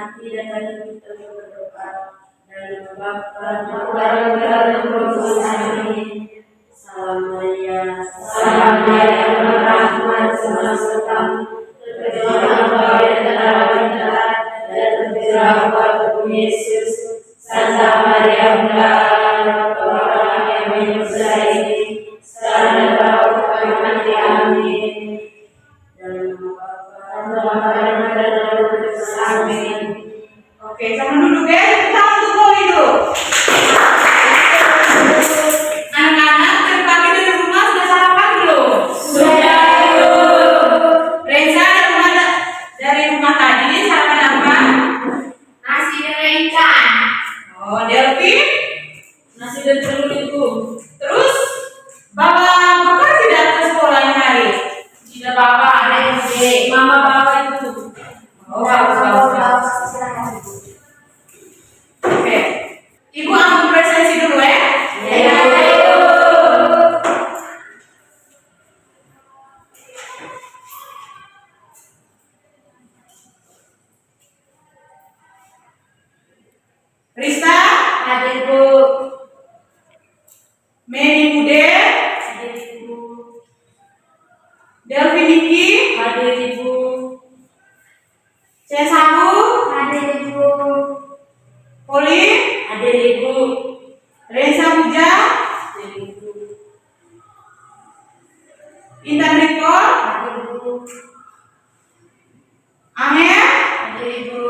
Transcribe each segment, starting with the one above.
hati dan hati kita berdoa. Dan Bapa dan Roh Kudus. Amin. Salam Maria, berrahmat semesta kamu, terpujilah engkau di antara wanita, dan terpujilah engkau Yesus. Santa Maria Bunda Allah, doakanlah kami dosa ini, sekarang dan pada waktu kami mati. Amin. Dalam nama Bapa dan Roh Kudus. Amin. Oke, jangan duduk ya, kita untuk mulai dulu. Anak-anak, tadi pagi dari rumah sudah sarapan belum? Sudah. Reza dari rumah tadi sarapan apa? Nasi dan ikan. Oh, Delvin? Nasi dan telur itu. Terus, bawa bekal tidak ke sekolahnya hari? Tidak apa-apa, ada yang gede. Mama bawa itu. Oh, bagus. Oke, Ibu ambil presensi dulu ya. Ya. Rista, Hadir Bu. Mary Bude, Hadir Ibu. Delvin Niki, Hadir Ibu. Cesaku, Hadir Ibu. Poli, Hadir Ibu. Reza Puja, Hadir Ibu. Intan Riko, Hadir Ibu. Amel. Hadir Ibu.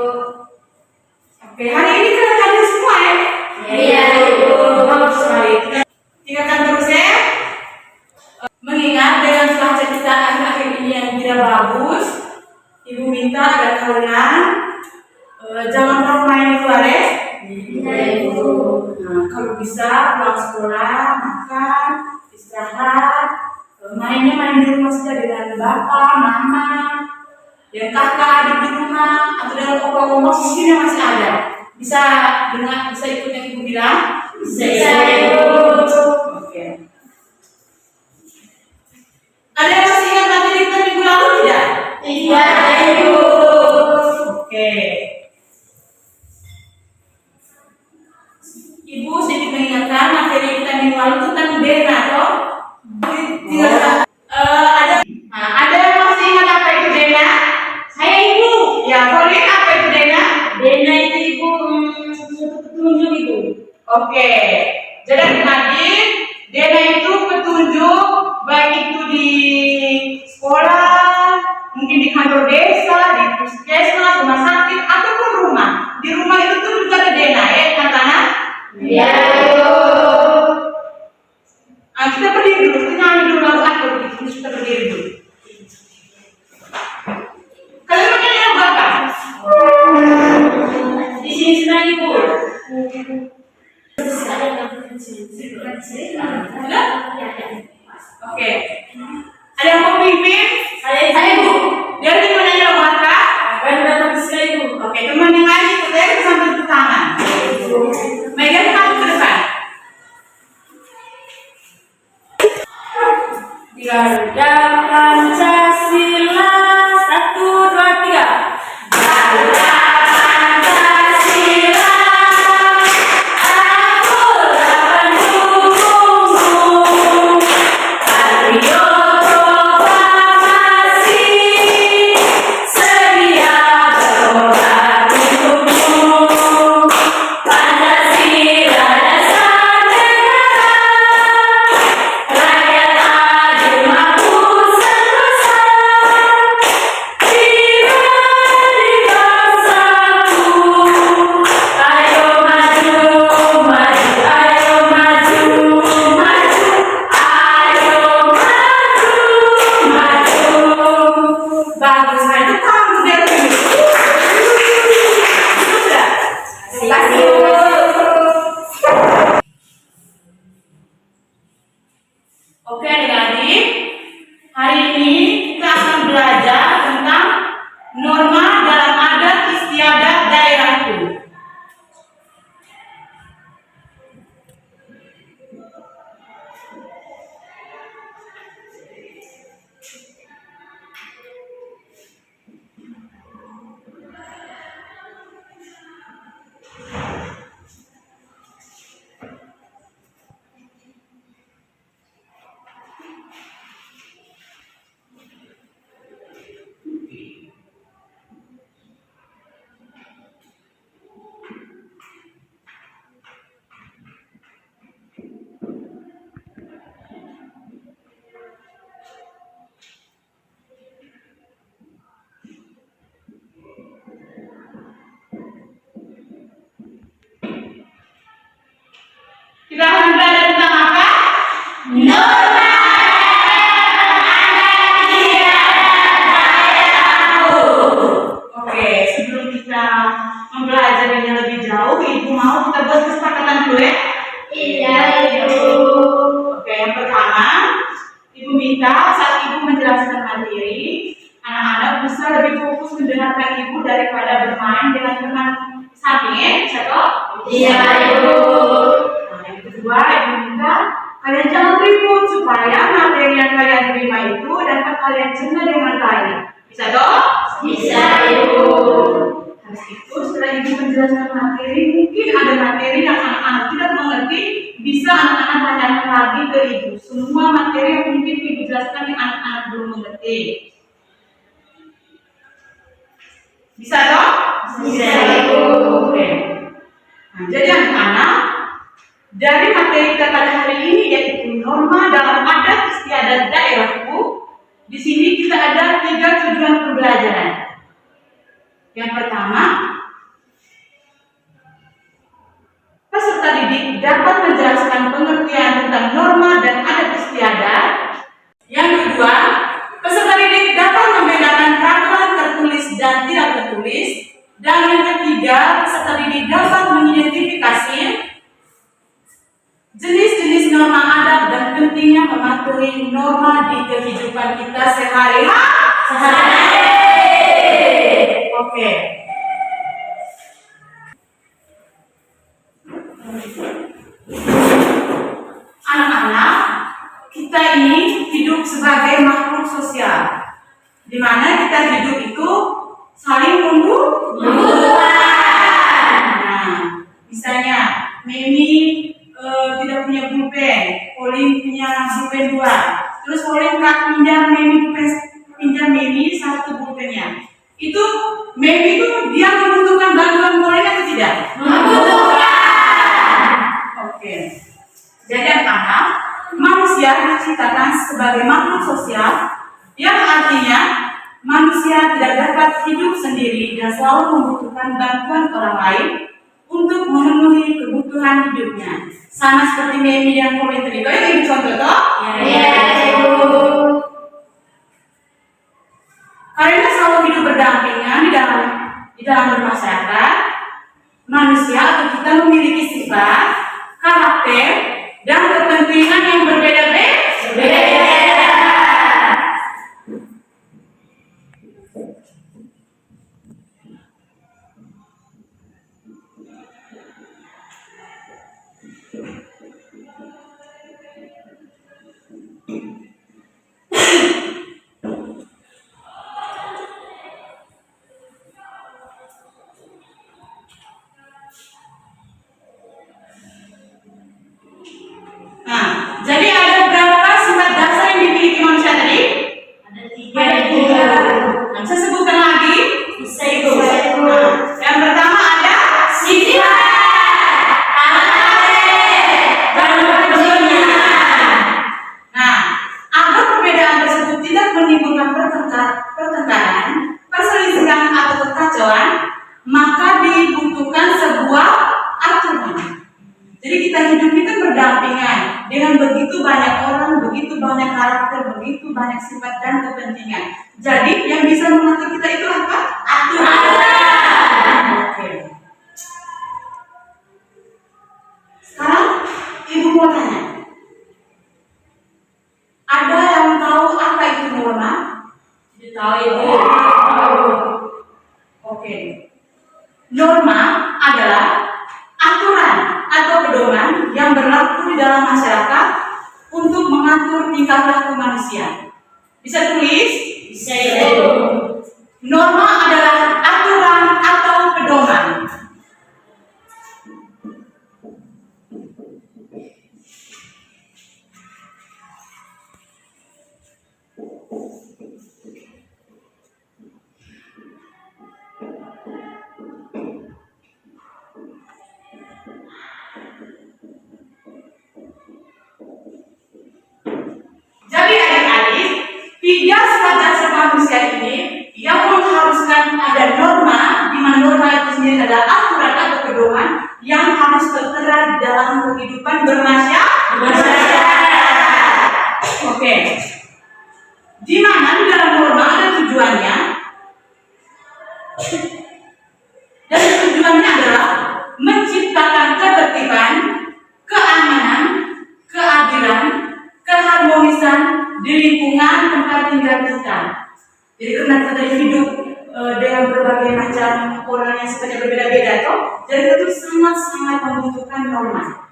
Oke, hari ini kalian hadir semua ya? Iya Ibu. Bagus sekali. Tinggalkan terus ya. Mengingat dengan cuaca kita akhir-akhir ini yang tidak bagus, Ibu minta agar kalian jangan terlalu main di luar ya. Iya Ibu. Nah, kalau bisa pulang sekolah, makan, istirahat, mainnya main di rumah saja dengan bapak, mama, dan kakak adik di rumah, atau dengan opa-opa mungkin yang masih ada. Bisa ikut yang Ibu bilang? Bisa Ibu. Oke. Ada yang masih ingat materi kita minggu lalu tidak? Iya Ibu. Oke. Ibu sedikit mengingatkan materi kita minggu lalu tentang DNA toh. Ada yang masih ingat apa itu DNA? Saya Ibu. Ya, boleh apa itu DNA? Dena itu Ibu suatu petunjuk Ibu. Oke. Jadi adik-adik, DNA itu petunjuk baik itu di sekolah, mungkin di kantor desa, di puskesmas, rumah sakit, ataupun rumah. Di rumah itu tuh juga ada DNA ya, anak-anak? Iya Ibu. Kita berdiri dulu, kita nyanyi dulu lagu aku, kita berdiri dulu. Kalian mau nyanyi lagu apa? Di sini senang Ibu. Sudah? Oke. Ada yang mau pimpin? Saya Ibu. Dia lagi mau nyanyi lagu apa? Akan datang ke sini Ibu. Oke, teman yang lain ikut ya, sambil ke tangan. Megan kamu ke depan. Garda Pancasila 1, 2, 3. Garda Pancasila, aku akan dukungmu. Ayo proklamasi, sedia berkorban untukmu. Pancasila dasar negara, rakyat adil makmur. daripada bermain dengan teman samping. Bisa toh? Iya, Ibu. Nah, yang kedua, Ibu minta kalian jangan ribut supaya materi yang kalian terima itu dapat kalian cerna dengan baik. Bisa toh? Bisa, Ibu. Habis itu setelah Ibu menjelaskan materi, mungkin ada materi yang anak-anak tidak mengerti, bisa anak-anak tanyakan lagi ke Ibu. Semua materi yang mungkin Ibu jelaskan yang anak-anak belum mengerti. Bisa toh? Bisa, Ibu. Oke. Nah, jadi anak-anak, dari materi kita pada hari ini yaitu norma dalam adat istiadat daerahku. Di sini kita ada 3 tujuan pembelajaran. Yang pertama, peserta didik dapat menjelaskan pengertian tentang norma dan adat istiadat. Yang kedua, peserta didik dapat membedakan peraturan tertulis dan tidak tertulis. Dan yang ketiga, peserta didik dapat mengidentifikasi jenis-jenis norma adat dan pentingnya mematuhi norma di kehidupan kita sehari-hari. Oke. Anak-anak, kita ini hidup sebagai makhluk sosial, di mana kita hidup itu saling membutuhkan. Nah, misalnya Memi tidak punya pulpen, Pauline punya pulpen 2. Terus Pauline pinjam Memi 1 pulpennya. Itu Memi itu dia membutuhkan bantuan Pauline atau tidak? Membutuhkan. Oke. Jadi anak-anak, manusia diciptakan sebagai makhluk sosial, yang artinya manusia tidak dapat hidup sendiri dan selalu membutuhkan bantuan orang lain untuk memenuhi kebutuhan hidupnya. Sama seperti Memi dan Pauline tadi. Kalian ingin contoh toh? Iya, Ibu. Karena selalu hidup berdampingan di dalam bermasyarakat, manusia atau kita memiliki sifat, karakter, dan kepentingan yang berbeda-beda. Nah, jadi ada berapa sifat dasar yang dimiliki manusia tadi? Ada 3, Ada 3. Nah, saya sebutkan lagi. Bisa, Ibu. Nah, yang pertama ada Sifat, karakter, dan kepentingan. Nah, agar perbedaan tersebut tidak menimbulkan pertengkaran, perselisihan atau kekacauan, maka dibutuhkan sebuah aturan. Jadi kita hidup itu berdampingan dengan begitu banyak orang, begitu banyak karakter, begitu banyak sifat dan kepentingan. Jadi yang bisa mengatur kita itu apa? Aturan. Oke. Sekarang Ibu mau tanya, ada yang tahu apa itu norma? Tidak tahu, Ibu. Oke. Norma adalah aturan atau pedoman yang berlaku di dalam masyarakat untuk mengatur tingkah laku manusia. Bisa tulis? Bisa, Ibu. Norma adalah aturan atau pedoman. Jadi adik-adik, 3 sifat dasar manusia ini yang mengharuskan ada norma, di mana norma itu sendiri adalah aturan atau pedoman yang harus tertera dalam kehidupan bermasyarakat. Oke. Di mana di dalam norma ada tujuannya, dan tujuannya adalah menciptakan ketertiban, keamanan, keadilan, keharmonisan di lingkungan tempat tinggal kita. Jadi karena kita hidup dengan berbagai macam dalam orang yang sifatnya berbeda-beda toh. Jadi itu sangat-sangat membutuhkan norma.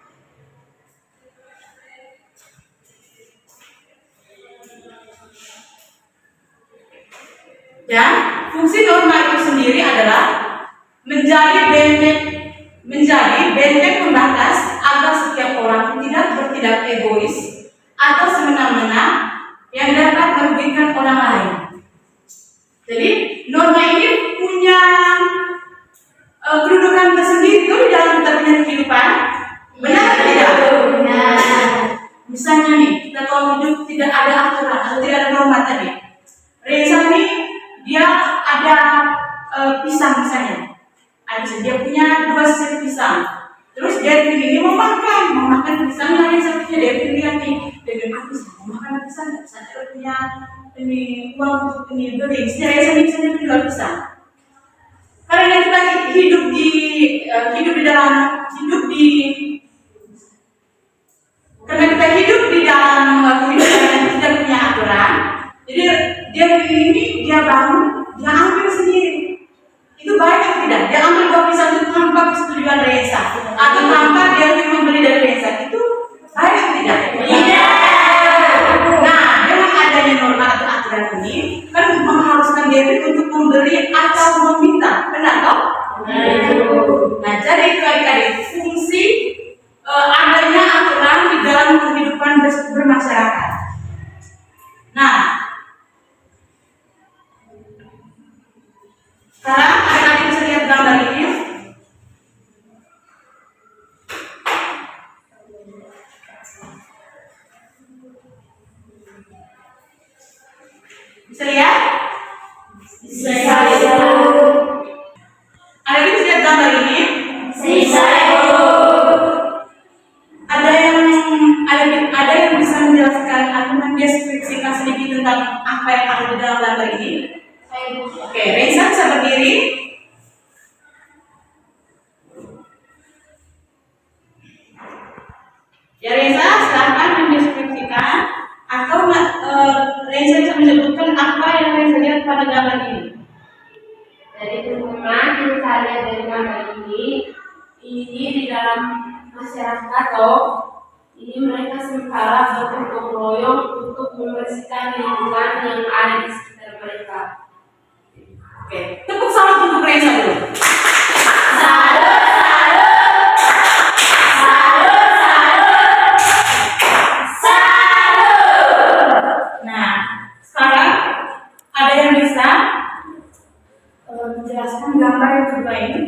Dan fungsi norma itu sendiri adalah menjadi benteng pembatas agar setiap orang tidak bertindak egois atau semena-mena yang dapat merugikan orang lain. Jadi norma ini punya kedudukan tersendiri di dalam kita punya kehidupan. Benar atau tidak? Benar. Misalnya nih, kita kalau hidup tidak ada aturan atau tidak ada norma tadi. Reza nih, dia ada pisang misalnya. Dia punya 2 set pisang. Terus dia pilih mau makan pisang yang satunya dia pilih nih. Dia bilang aku mau makan pisang, nggak bisa dia punya ini uang untuk ini beli. Saya misalnya jual pisang. Karena kita hidup di karena kita hidup di dalam kehidupan yang tidak punya aturan. Jadi dia pilih ini, dia bangun, dia ambil sendiri. Itu baik atau tidak? Dia ambil 2 pisang itu tanpa persetujuan Reza atau tanpa dia membeli dari Reza. Itu baik atau tidak? Tidak. Nah, dengan adanya norma atau aturan ini kan mengharuskan dia untuk memberi atau meminta. Benar toh? Nah, jadi itu adik-adik fungsi adanya aturan di dalam kehidupan bermasyarakat. Nah, sekarang adik-adik bisa lihat gambar ini. Bisa lihat? Bisa lihat. Adik-adik bisa lihat gambar ini? Bisa lihat. Ada yang bisa menjelaskan atau mendeskripsikan sedikit tentang apa yang ada di dalam gambar ini? Oke, Reza bisa berdiri. Ya Reza, silakan mendeskripsikan atau Reza bisa menyebutkan apa yang Reza lihat pada gambar ini. Dari teman-teman yang saya lihat dari gambar ini di dalam masyarakat ini mereka sementara bergotong royong untuk membersihkan lingkungan yang ada di sekitar mereka. Oke, tepuk tangan untuk Reza dulu. Nah, sekarang ada yang bisa menjelaskan gambar yang kedua ini.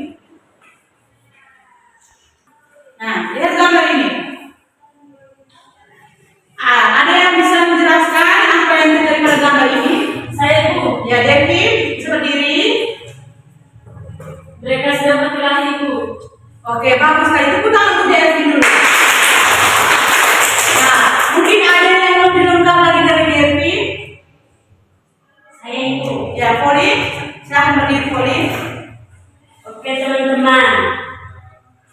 Nah, lihat gambar ini. Ada yang bisa menjelaskan apa yang terjadi pada gambar ini? Saya Bu. Ya, Devi, bisa berdiri. Mereka sedang berkelahi Bu. Oke, bagus sekali. Tepuk tangan untuk Devi dulu. Nah, mungkin ada yang lebih lengkap lagi dari Devi. Saya Bu. Ya, Poli, silakan berdiri Poli. Oke teman-teman,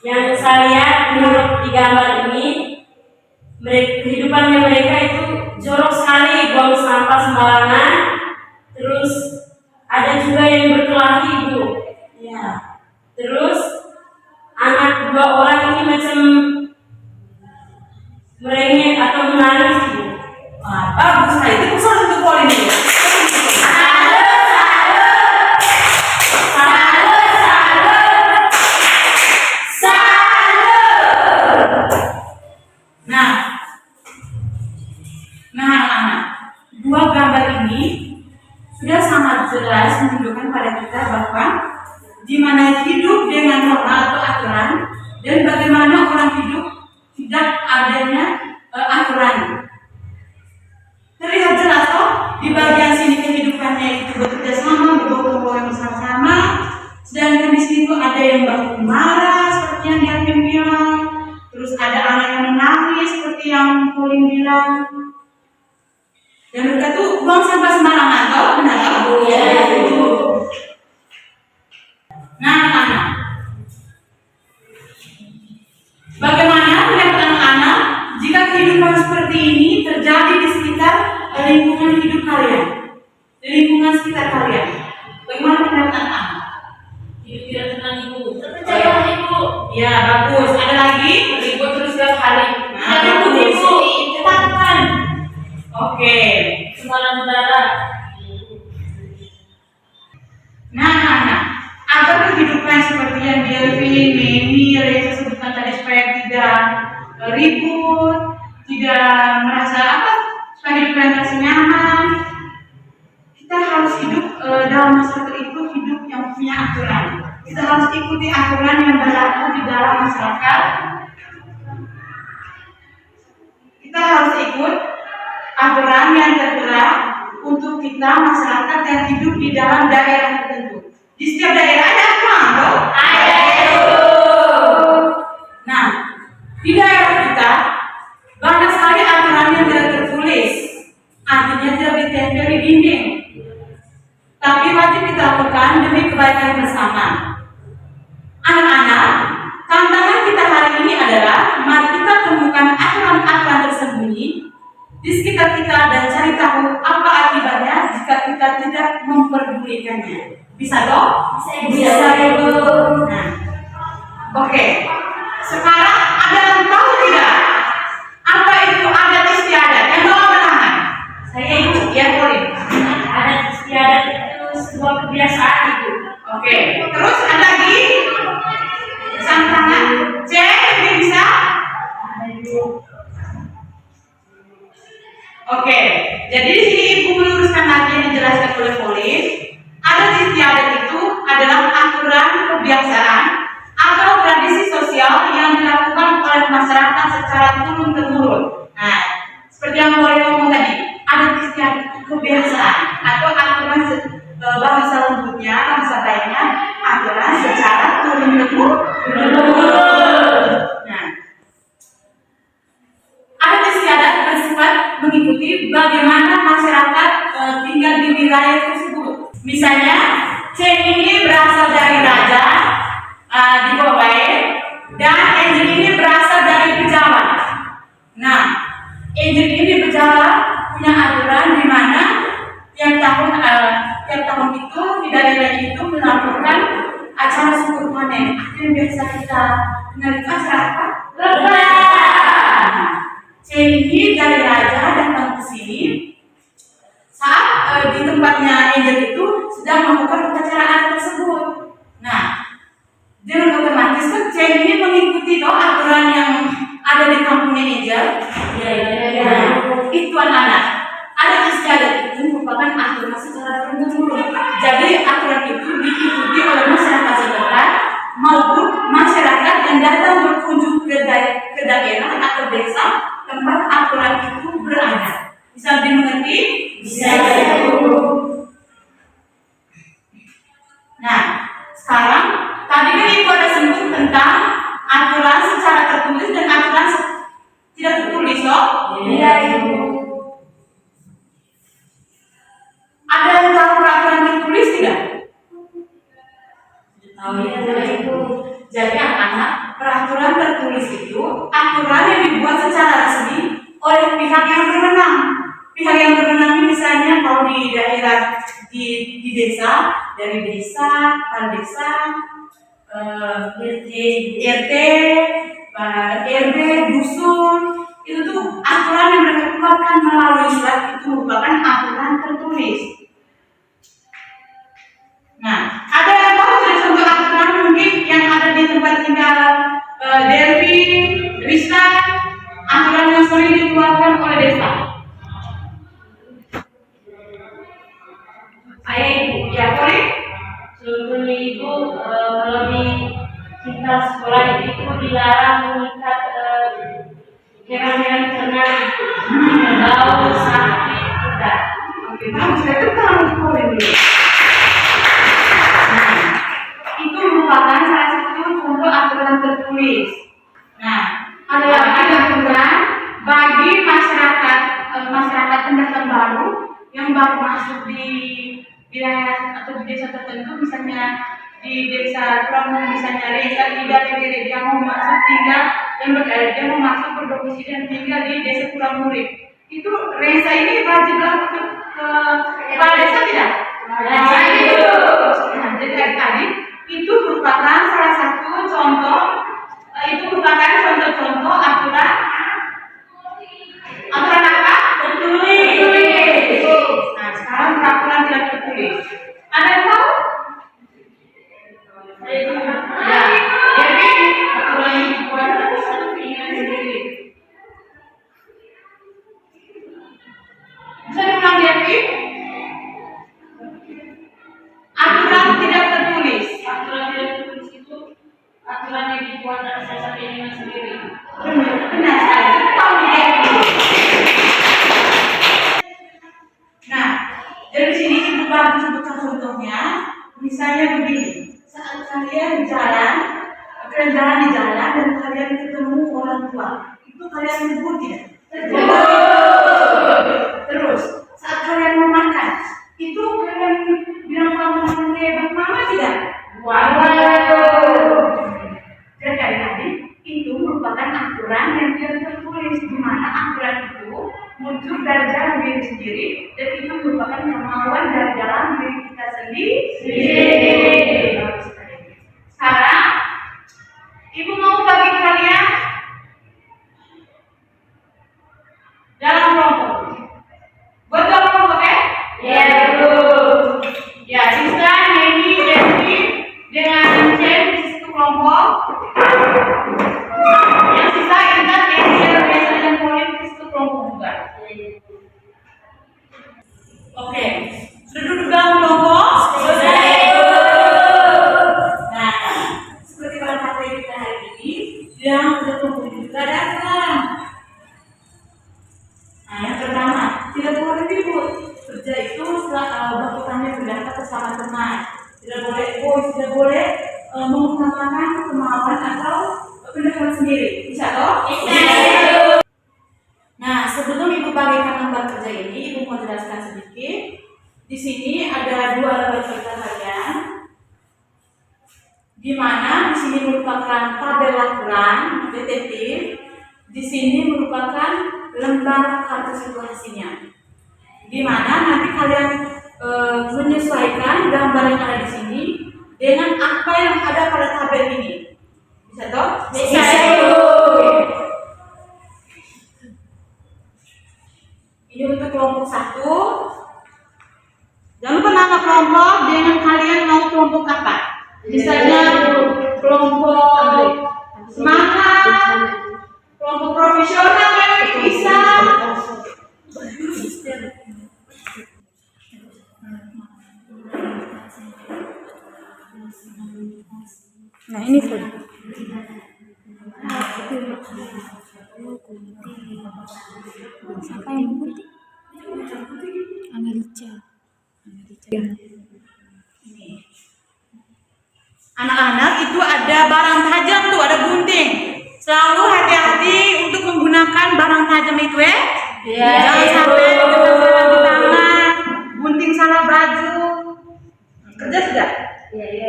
yang saya lihat menurut di gambar ini, kehidupannya mereka itu jorok sekali, buang sampah sembarangan. Terus ada juga yang berkelahi Bu. Ya. Terus anak 2 orang ini macam merengek atau menangis Bu. Bagus sekali. Tepuk tangan untuk Poli nih. Nah, anak-anak, 2 gambar ini sudah sangat jelas menunjukkan pada kita bahwa di mana hidup dengan norma atau aturan dan bagaimana orang hidup tidak adanya aturan. Terlihat jelas toh di bagian sini kehidupannya itu bekerja sama, bergotong royong bersama-sama, sedangkan di situ ada yang baku marah seperti yang Diakin bilang, terus ada anak yang menangis seperti yang Pauline bilang. Dan mereka tuh buang sampah sembarangan, toh benar toh? Iya Bu. Nah, anak-anak, bagaimana pendapat anak-anak jika kehidupan seperti ini terjadi di sekitar lingkungan hidup kalian, di lingkungan sekitar kalian? Bagaimana pendapat anak-anak? Hidup tidak tenang Ibu. Terpercayalah Ibu. Ya bagus. Ada lagi? Ribut terus setiap hari. Nah, Ribut bagus. Ibu. Tetapkan. Oke. Semalam udara. Nah. Agar kehidupan seperti yang Delvin, Memi, Reza sebutkan tadi supaya tidak ribut, tidak merasa supaya hidup yang terasa nyaman. Kita harus hidup dalam masyarakat itu hidup yang punya aturan. Kita harus ikuti aturan yang berlaku di dalam masyarakat. Kita harus ikut aturan yang tertera untuk kita masyarakat yang hidup di dalam daerah tertentu. Di setiap daerah ada aturan, toh? Ada Ibu. Nah, di daerah kita banyak sekali aturan yang tidak tertulis, artinya tidak ditempel di dinding. Tapi wajib kita lakukan demi kebaikan bersama. Anak-anak, tantangan kita hari ini adalah mari kita temukan aturan-aturan tersembunyi di sekitar kita dan cari tahu apa akibatnya jika kita tidak memperdulikannya. Bisa dong? Bisa Ibu. Nah, oke. Sekarang ada yang tahu tidak? Apa itu adat istiadat? Yang tahu angkat tangan. Saya ikut ya, Korin. Adat istiadat itu sebuah kebiasaan Ibu. Oke. Terus ada lagi? Sang tangan. Cek, ini bisa? Ada Ibu. Oke. Jadi di sini Ibu meluruskan lagi yang dijelaskan oleh Korin. Adat istiadat itu adalah aturan kebiasaan atau tradisi sosial yang dilakukan oleh masyarakat secara turun-temurun. Nah, seperti yang Korin ngomong tadi, adat istiadat itu kebiasaan atau aturan bahasa lembutnya, bahasa baiknya, aturan secara turun-temurun. Nah, adat istiadat bersifat mengikuti bagaimana masyarakat tinggal di wilayah tersebut. Misalnya, Ceng ini berasal dari Raja di Bawai dan Angel ini berasal dari Bejawa. Nah, Angel ini Bejawa punya aturan di mana tiap tahun itu di daerah itu melakukan acara syukur panen. Itu yang biasa kita kenal itu acara apa? Lebaran. Ceng ini dari Raja datang ke sini saat di tempatnya Angel itu sedang melakukan upacara tersebut. Nah, dengan otomatis kan Ceng ini mengikuti aturan yang ada di kampungnya Angel. Ya. Itu anak-anak. Adat istiadat itu merupakan aturan secara turun-temurun. Jadi aturan itu diikuti oleh masyarakat setempat maupun masyarakat yang datang berkunjung ke daerah atau desa tempat aturan itu berada. Bisa dimengerti? Bisa Ibu. Nah, sekarang tadi kan Ibu ada sebut tentang aturan secara tertulis dan aturan tidak tertulis, toh? Iya Ibu. Ada yang tahu peraturan tertulis tidak? Tahu ya Ibu. Jadi anak-anak, peraturan tertulis itu aturan yang dibuat secara resmi oleh pihak yang berwenang. Pihak yang berwenang ini misalnya kalau di daerah di desa, dari desa, kepala desa, RT, RW, dusun, itu tuh aturan yang mereka keluarkan melalui surat itu merupakan aturan tertulis. Nah, ada yang tahu tidak contoh aturan mungkin yang ada di tempat tinggal Delvi, Risa, aturan yang sering dikeluarkan oleh desa? Ayah Ibu. Ya, boleh? Contohnya Ibu, kalau di kita sekolah itu dilarang mengikat hewan-hewan ternak bau sakit tidak. Oke, kamu sudah tahu boleh dulu. Nah, itu merupakan salah satu contoh aturan tertulis. Nah, ada aturan bagi masyarakat pendatang baru yang baru masuk di wilayah atau di desa tertentu, misalnya di desa Pramuk, misalnya Reza tidak dia mau masuk tinggal dan dia mau masuk berdomisili dan tinggal di desa Puramurid. Itu Reza ini wajib lapor ke kepala desa tidak? Wajib. Nah, jadi dari tadi itu merupakan salah satu contoh, itu merupakan contoh-contoh aturan apa? Tertulis. Nah, sekarang peraturan tidak tertulis. Ada yang tahu? Ya, jadi aturan yang dibuat itu satu keinginan sendiri. Bisa diulang ya, Pi? Aturan tidak tertulis. Aturan tidak tertulis itu aturan yang dibuat atas dasar keinginan sendiri. Benar sekali. Tahu ya? Nah, dari sini ibu baru sebutkan contohnya. Misalnya begini, saat kalian jalan di jalan dan kalian ketemu orang tua, itu kalian sebut tidak? Terus, saat kalian mau makan, itu kalian bilang kamu hebat mama tidak? Dan tadi itu merupakan aturan yang tidak tertulis, di mana aturan itu muncul dari dalam diri sendiri dan itu merupakan kemauan dari dalam diri kita sendiri. Sekarang, ibu mau bagi kalian dalam kelompok. Betul kelompok ya? Ya, Bu. Ya, Sisa, Neni, Devi dengan Jen di situ kelompok. Yang sisa ingat Angel, Reza dan Pauline di situ kelompok juga. Oke, sudah duduk dalam kelompok? Sudah. Nah, seperti pada materi kita hari ini, yang sudah kelompok juga ada aturan. Nah, yang pertama, tidak boleh ribut. Kerja itu melakukannya berdasarkan bersama teman. Tidak boleh mengutamakan kemauan atau pendapat sendiri. Bisa toh? Bisa. Nah, sebelum ibu bagikan lembar kerja ini, ibu mau jelaskan sedikit. Di sini ada dua lembar kerja kalian, di mana di sini merupakan tabel laporan detektif, di sini merupakan lembar kartu situasinya, di mana nanti kalian menyesuaikan gambar yang ada di sini dengan apa yang ada pada tabel ini. Bisa toh? Bisa. Ini untuk kelompok 1. Jangan lupa nama kelompok dengan kalian mau kelompok apa. Misalnya kelompok semangat, kelompok profesional bisa. Nah ini tuh. Siapa yang putih? America. Anak-anak itu ada barang tajam tuh, ada gunting. Selalu hati-hati untuk menggunakan barang tajam itu ya. Iya. Jangan sampai kena salah di tangan, gunting salah baju. Kerja sudah? Iya.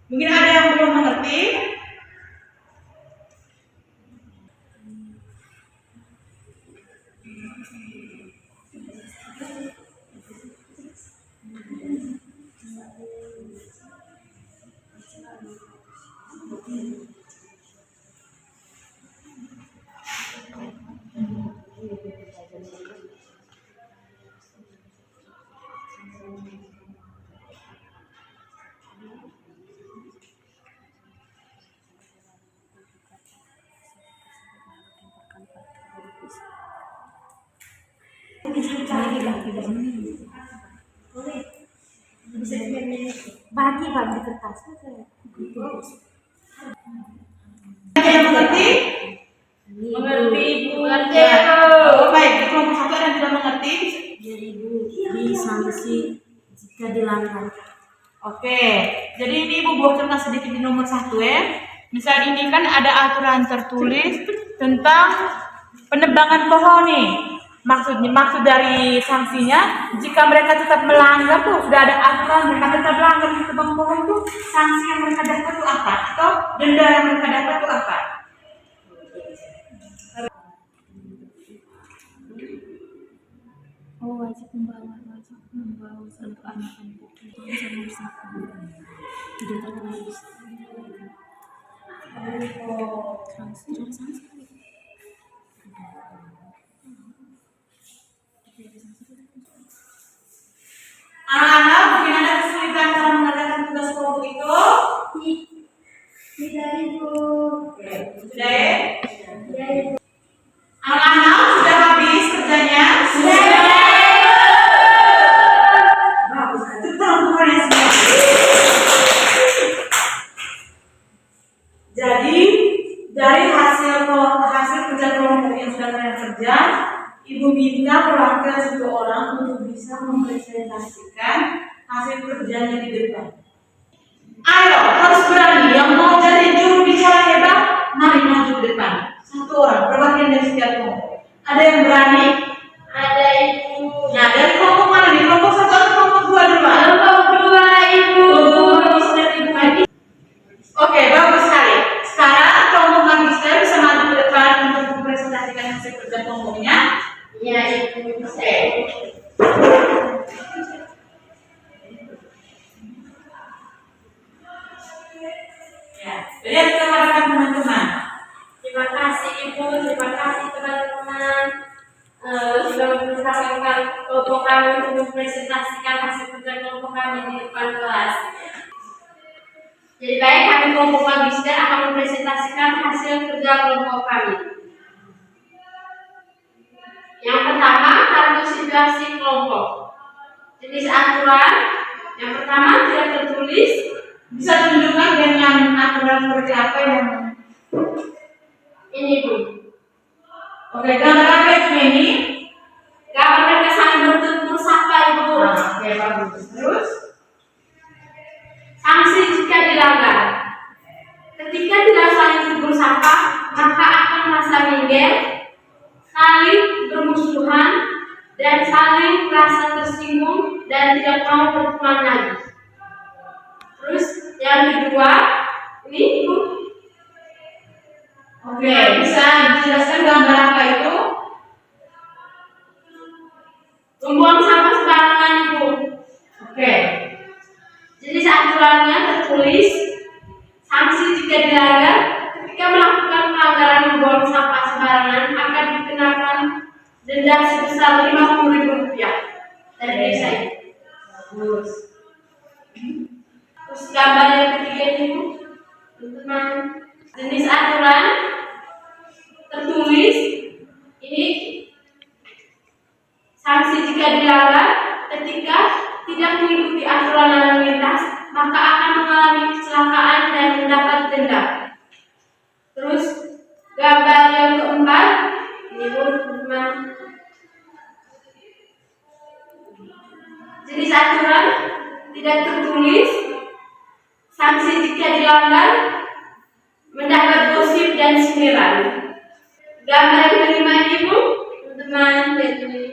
Mungkin ada yang belum mengerti. Bagi kertas. Ada yang mengerti? Mengerti, Ibu. Oh, baik, di kelompok 1 ada yang tidak mengerti. Jadi disanksi jika dilanggar. Oke, jadi ini Ibu bocorkan sedikit di nomor 1 ya. Misal ini kan ada aturan tertulis tentang penebangan pohon nih. Maksud dari sanksinya, jika mereka tetap melanggar tuh sudah ada aturan, mereka tetap melanggar di tebang pohon tuh, sanksi yang mereka dapat tuh apa? Atau denda yang mereka dapat tuh apa? Oh, wajib membawa untuk anak-anak sama bersama. Tidak terkena bisa. Sanksi. Anak-anak, mungkin ada kesulitan dalam mengerjakan tugas kelompok itu? Tidak Ibu. Oke, sudah ya? Ya Ibu. Anak-anak sudah habis kerjanya? Sudah. Bagus, itu perempuannya semua. Jadi dari hasil kerja kelompok yang sudah kalian kerja, Ibu minta perwakilan 1 orang untuk bisa mempresentasikan hasil kerjanya di depan. Ayo, harus berani. Yang mau jadi juru bicara hebat, mari maju ke depan. 1 orang, perwakilan dari setiap kelompok. Ada yang berani? Ada Ibu. Nah, dari kelompok mana nih? Kelompok 1 atau kelompok 2 duluan? Kelompok 2 Ibu. Oke, bagus sekali. Sekarang kelompok magister bisa maju ke depan untuk mempresentasikan hasil kerja kelompoknya. Ya Ibu. Oke. Ya, lihat ke hadapan teman-teman. Terima kasih Ibu, terima kasih teman-teman. Sudah mempersiapkan kelompok kami untuk mempresentasikan hasil kerja kelompok kami di depan kelas. Jadi baik, kami kelompok magister akan mempresentasikan hasil kerja kelompok kami. Yang pertama, kartu situasi kelompok. Jenis aturan yang pertama tidak tertulis. Bisa tunjukkan dengan aturan seperti apa yang Ini Bu. Oke, gambar apa itu ini? Gambar mereka saling bertempur sapa Ibu. Oke, bagus. Terus? Sanksi jika dilanggar. Ketika tidak saling tegur sapa, maka akan merasa minder, saling bermusuhan, dan saling merasa tersinggung dan tidak mau berteman lagi. Terus yang kedua, ini Bu. Oke, bisa dijelaskan gambar apa itu? Membuang sampah sembarangan Ibu. Oke. Jenis aturannya tertulis. Sanksi jika dilanggar, ketika melakukan pelanggaran membuang sampah sembarangan akan dikenakan denda sebesar Rp50.000 dari desa ini. Bagus. Terus gambar yang ketiga ini Bu, teman-teman. Jenis aturan tertulis. Ini sanksi jika dilanggar, ketika tidak mengikuti aturan lalu lintas, maka akan mengalami kecelakaan dan mendapat denda. Terus gambar yang keempat, ini Bu, teman-teman. Jenis aturan tidak tertulis. Sanksi jika dilanggar, mendapat gosip dan sindiran. Gambar yang kelima ini Bu, teman-teman, lihat ini.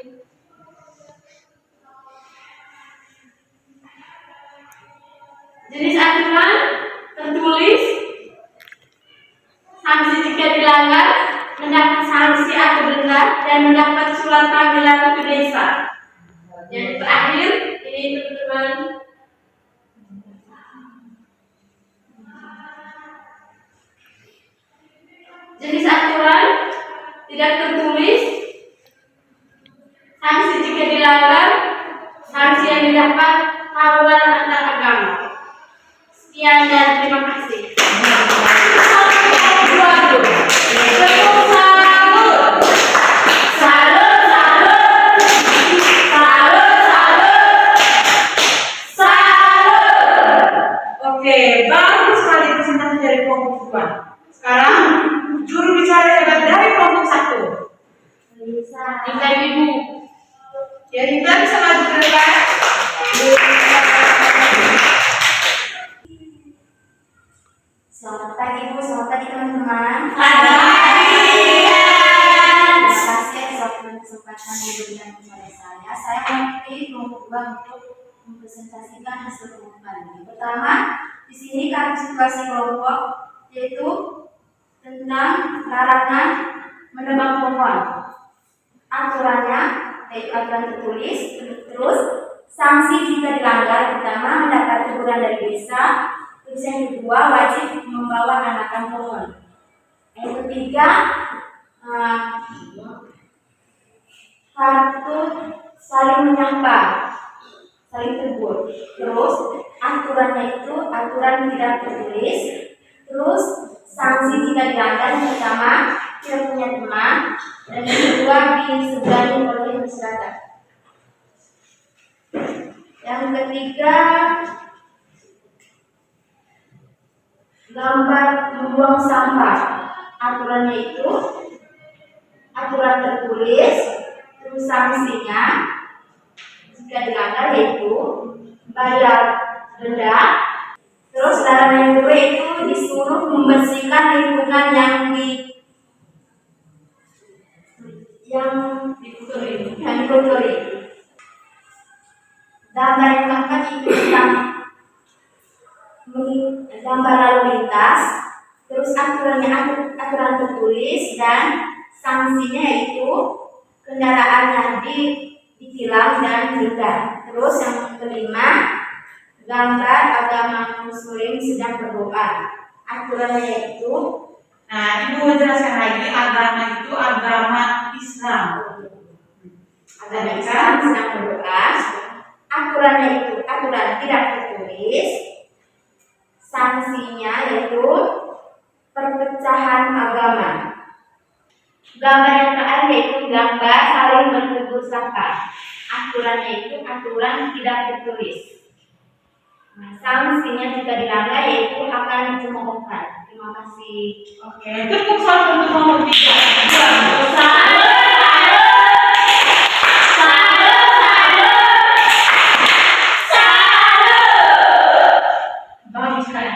Jenis aturan tertulis. Sanksi jika dilanggar, mendapat sanksi atau denda dan mendapat surat panggilan ke desa. Yang terakhir ini teman-teman. Jenis aturan tidak tertulis. Sanksi jika dilanggar, sanksi yang didapat tawuran antar agama. Sekian dan terima kasih. Oke, bagus sekali presentasi dari kelompok 2. Sekarang juru bicara hebat dari kelompok 1. Kita Ibu. Ya, Rita bisa maju ke depan. Selamat pagi Bu, selamat pagi teman-teman. Selamat pagi. Terima kasih atas kesempatan yang diberikan kepada saya. Saya mewakili kelompok 2 untuk mempresentasikan hasil kelompok kami. Pertama, di sini kami situasi kelompok yaitu tentang larangan menebang pohon. Aturannya yaitu aturan tertulis. Terus sanksi jika dilanggar, pertama mendapat teguran dari desa. Terus yang kedua, wajib membawa anakan pohon. Yang ketiga, kartu saling menyapa, saling tegur. Terus aturannya itu aturan tidak tertulis. Terus sanksi jika dilanggar, yang pertama tidak punya teman, dan yang kedua disegani oleh masyarakat. Yang ketiga, gambar membuang sampah. Aturannya itu aturan tertulis. Terus sanksinya jika dilanggar yaitu bayar denda. Terus larangan yang kedua itu disuruh membersihkan lingkungan yang dikotori. Gambar yang keempat itu tentang gambar lalu lintas. Terus aturannya aturan tertulis dan sanksinya itu kendaraannya ditilang dan denda. Terus yang kelima, gambar agama Muslim sedang berdoa. Aturannya itu, Nah, Ibu jelaskan lagi, agama itu agama Islam. agama Islam sedang berdoa. Aturannya itu aturan tidak tertulis. Sanksinya yaitu perpecahan agama. Gambar yang terakhir yaitu gambar saling bertegur sapa. Aturannya itu aturan tidak tertulis. Nah, sanksinya jika dilanggar yaitu akan dicemoohkan. Terima kasih. Oke, tepuk tangan untuk nomor 3. Bagus sekali.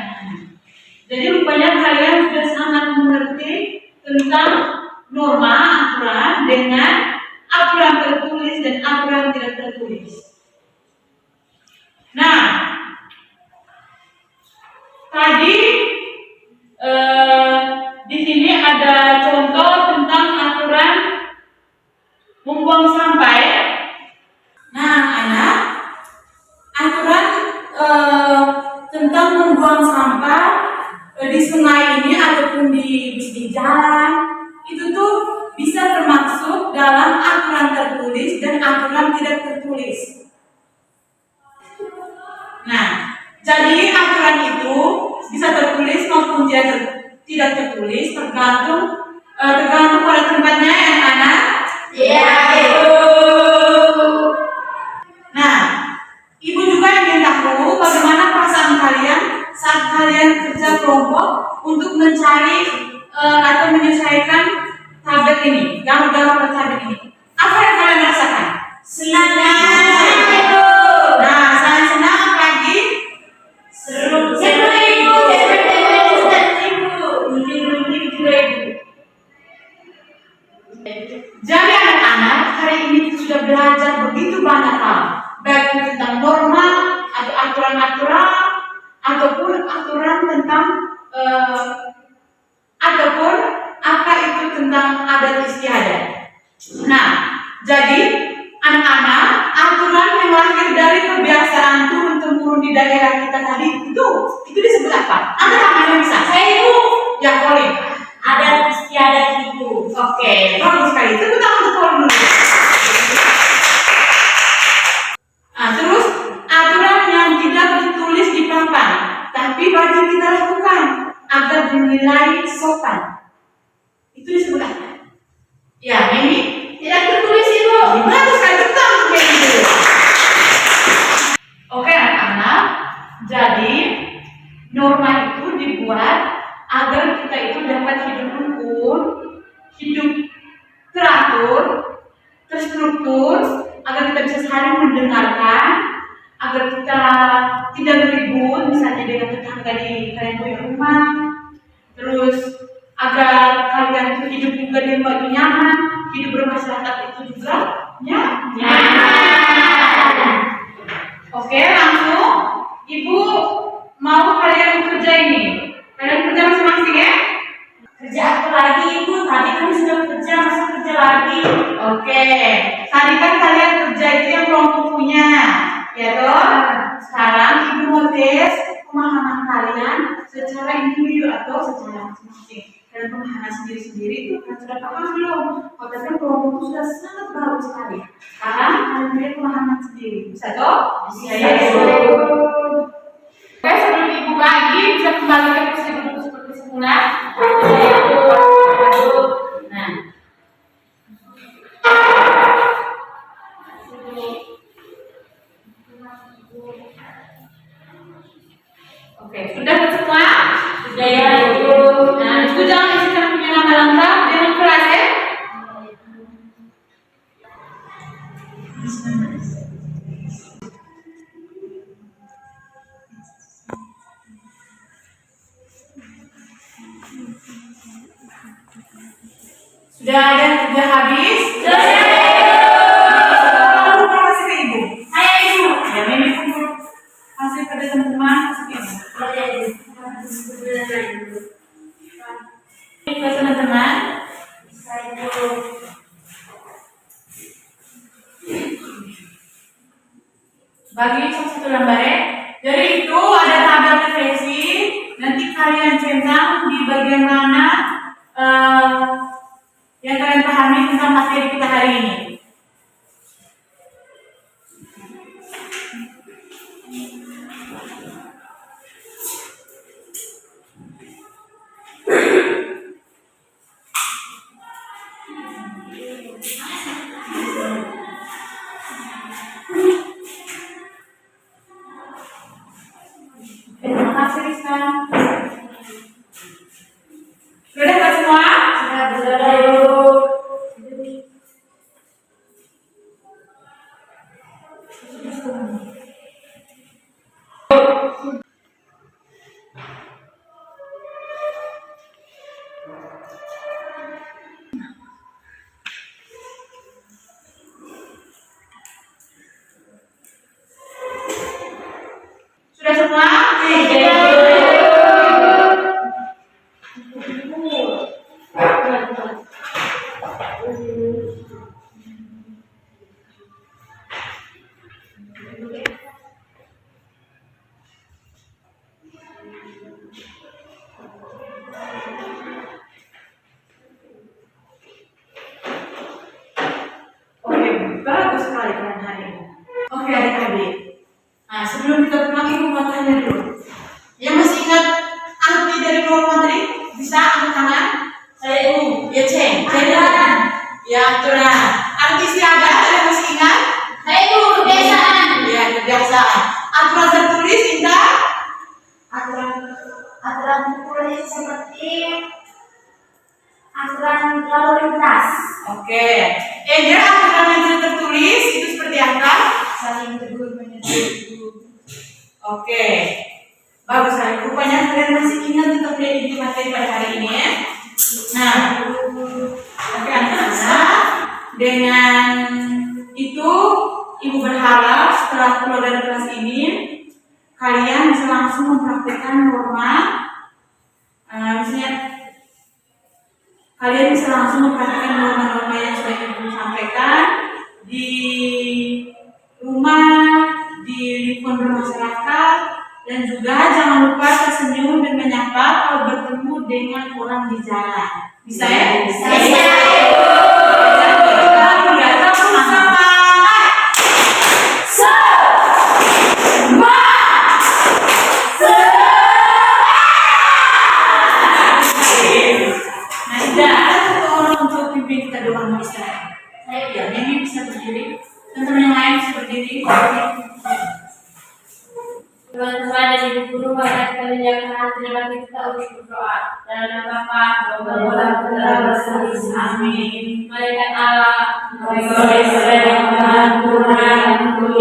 Jadi rupanya kalian sudah sangat mengerti tentang norma aturan dengan aturan tertulis dan aturan tidak tertulis. Nah, tadi di sini ada contoh tentang aturan membuang sampah ya. Nah, anak, aturan tentang membuang sampah di sungai ini ataupun di jalan itu tuh bisa termasuk dalam aturan tertulis dan aturan tidak tertulis. Nah, jadi aturan itu bisa tertulis maupun tidak tertulis tergantung pada tempatnya ya anak. Iya, Ibu. Nah, Ibu juga ingin tahu bagaimana perasaan kalian saat kalian kerja kelompok untuk mencari atau menyelesaikan tablet ini, gambar-gambar tablet ini. Apa yang kalian rasakan? senang. Nah, saya senang lagi. Seru. Jadi anak-anak hari ini sudah belajar begitu banyak hal, baik tentang norma atau aturan-aturan ataupun aturan tentang ataupun apa itu tentang adat istiadat. Nah, jadi anak-anak aturan yang lahir dari kebiasaan turun-temurun di daerah kita tadi itu disebut apa? Ada namanya bisa? Saya Ibu. Ya boleh. Adat istiadat Ibu. Oke, bagus sekali. Tepuk tangan untuk Paul dulu. Nah, terus aturan yang tidak ditulis di papan, tapi wajib kita lakukan agar dinilai sopan. Itu disebut apa? Ya, ini Tidak tertulis Ibu. bagus sekali. Tepuk tangan untuk Mary dulu. Oke, anak-anak. Jadi norma itu dibuat agar kita itu dapat hidup rukun, hidup teratur, terstruktur, agar kita bisa saling mendengarkan, agar kita tidak beribut, misalnya dengan tetangga di kalian punya rumah, terus agar kalian itu hidup juga di tempat nyaman, hidup bermasyarakat itu juga nyaman. Oke, langsung Ibu mau kalian kerja ini. Kalian kerja masing-masing ya? Kerja apa lagi Ibu? Tadi kan sudah kerja, masa kerja lagi? Oke, tadi kan kalian kerja itu yang kelompok punya, ya toh? Sekarang Ibu mau tes pemahaman kalian secara individu atau secara masing-masing. Dan pemahaman sendiri-sendiri itu kan sudah paham belum? Oh, tapi kelompok itu sudah sangat bagus sekali. Karena kalian punya pemahaman sendiri. Bisa toh? Bisa. Oke, sebelum ibu bagi bisa kembali ke posisi duduk seperti semula. Nah. Oke, sudah semua? Sudah ya, Ibu. Nah, itu jangan isikan punya nama lengkap dengan kelas ya. Sudah habis? Sudah. Lupa kasih ke Ibu. Saya Ibu. Ya, ini kasih pada teman-teman, kasih ke Ibu. Ke teman-teman. Bagi satu lembar ya. Jadi itu ada tabel refleksi. Nanti kalian centang di bagian mana yang kalian pahami tentang materi kita hari ini. Terima kasih Rizka. Sudah dapat semua? Sudah Ibu. Sudah semua? Oke, bagus sekali kalian hari ini. Oke adik-adik. Nah, sebelum kita pulang Ibu mau tanya dulu. Yang masih ingat arti dari norma tadi? Bisa angkat tangan? Saya Ibu. Ya Ceng. Aturan. Ya aturan. Arti siaga ada masih ingat? Saya Ibu. Kebiasaan. Ya kebiasaan. Aturan tertulis Indah? Aturan tertulis seperti aturan lalu lintas. Oke. Eder aturan yang tidak tertulis itu seperti apa? Saling tegur menegur. Oke. Bagus sekali. Rupanya kalian masih ingat untuk menjadi materi pada hari ini ya. Nah, oke anak-anak, dengan itu Ibu berharap setelah keluar dari kelas ini kalian bisa langsung mempraktikkan norma. Misalnya kalian bisa langsung mempraktikkan norma-norma yang sudah Ibu sampaikan di rumah, di lingkungan bermasyarakat, dan juga jangan lupa tersenyum dan menyapa kalau bertemu dengan orang di jalan. Bisa ya? Bisa. Teman-teman dan ibu guru pada kalian yang terima kita untuk berdoa. Dalam nama Bapa, Amin. Malaikat Allah, Tuhan, Tuhan, aku,